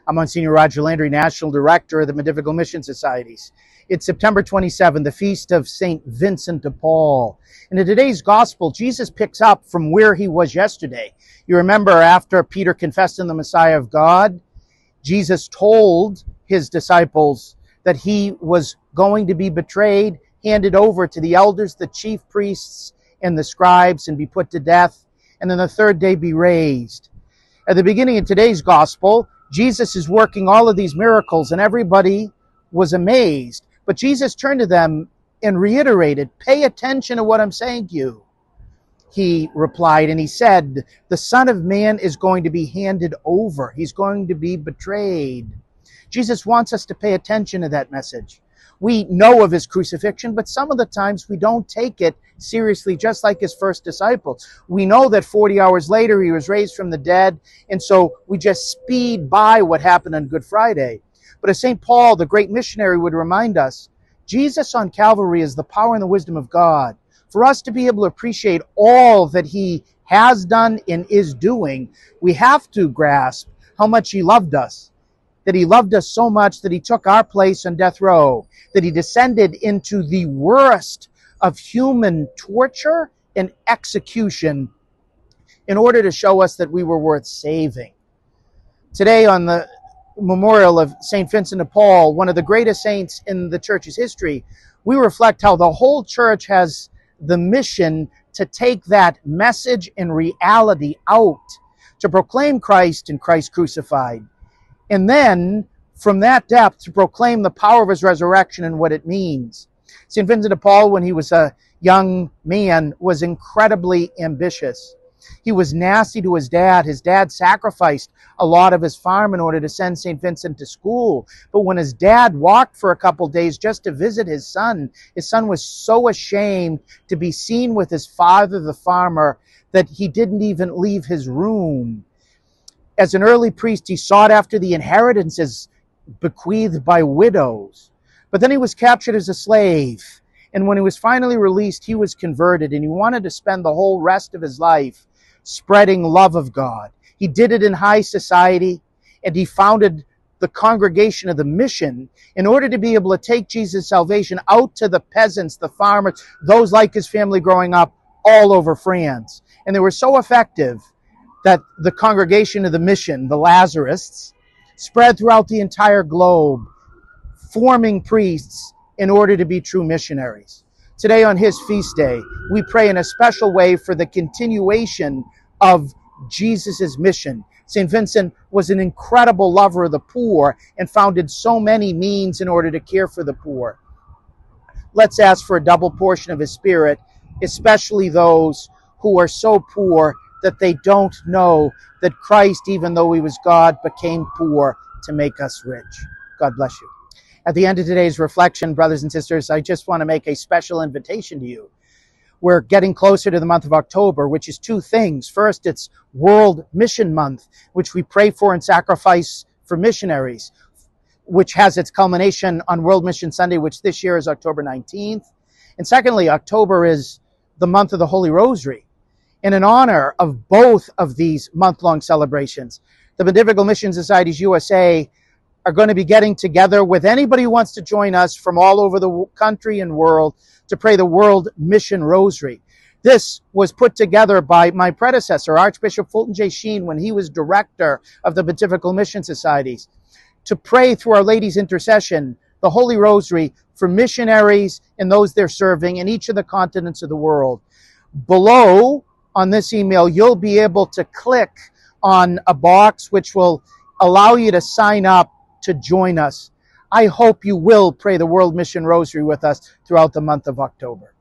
I'm Monsignor Landry, National Director of the Medieval Mission Societies. It's September 27, the feast of St. Vincent de Paul. And in today's gospel, Jesus picks up from where he was yesterday. You remember after Peter confessed him the Messiah of God, Jesus told his disciples that he was going to be betrayed, handed over to the elders, the chief priests, and the scribes, and be put to death, and then the third day be raised. At the beginning of today's gospel, Jesus is working all of these miracles, and everybody was amazed. But Jesus turned to them and reiterated, "Pay attention to what I'm saying to you." He replied, and he said, "The Son of Man is going to be handed over. He's going to be betrayed." Jesus wants us to pay attention to that message. We know of his crucifixion, but some of the times we don't take it seriously, just like his first disciples. We know that 40 hours later he was raised from the dead, and so we just speed by what happened on Good Friday. But as St. Paul, the great missionary, would remind us, Jesus on Calvary is the power and the wisdom of God. For us to be able to appreciate all that he has done and is doing, we have to grasp how much he loved us. That he loved us so much that he took our place on death row, that he descended into the worst of human torture and execution in order to show us that we were worth saving. Today, on the memorial of St. Vincent de Paul, one of the greatest saints in the church's history, we reflect how the whole church has the mission to take that message and reality out, to proclaim Christ and Christ crucified. And then, from that depth, to proclaim the power of his resurrection and what it means. St. Vincent de Paul, when he was a young man, was incredibly ambitious. He was nasty to his dad. His dad sacrificed a lot of his farm in order to send St. Vincent to school. But when his dad walked for a couple days just to visit his son was so ashamed to be seen with his father, the farmer, that he didn't even leave his room. As an early priest, he sought after the inheritances bequeathed by widows. But then he was captured as a slave. And when he was finally released, he was converted. And he wanted to spend the whole rest of his life spreading love of God. He did it in high society. And he founded the Congregation of the Mission in order to be able to take Jesus' salvation out to the peasants, the farmers, those like his family growing up all over France. And they were so effective that the Congregation of the Mission, the Lazarists, spread throughout the entire globe, forming priests in order to be true missionaries. Today on his feast day, we pray in a special way for the continuation of Jesus' mission. St. Vincent was an incredible lover of the poor and founded so many means in order to care for the poor. Let's ask for a double portion of his spirit, especially those who are so poor that they don't know that Christ, even though he was God, became poor to make us rich. God bless you. At the end of today's reflection, brothers and sisters, I just want to make a special invitation to you. We're getting closer to the month of October, which is two things. First, it's World Mission Month, which we pray for and sacrifice for missionaries, which has its culmination on World Mission Sunday, which this year is October 19th. And secondly, October is the month of the Holy Rosary. And in honor of both of these month-long celebrations, the Medieval Mission Societies USA are going to be getting together with anybody who wants to join us from all over the country and world to pray the World Mission Rosary. This was put together by my predecessor, Archbishop Fulton J. Sheen, when he was director of the Medieval Mission Societies, to pray through Our Lady's intercession, the Holy Rosary, for missionaries and those they're serving in each of the continents of the world. Below, on this email, you'll be able to click on a box which will allow you to sign up to join us. I hope you will pray the World Mission Rosary with us throughout the month of October.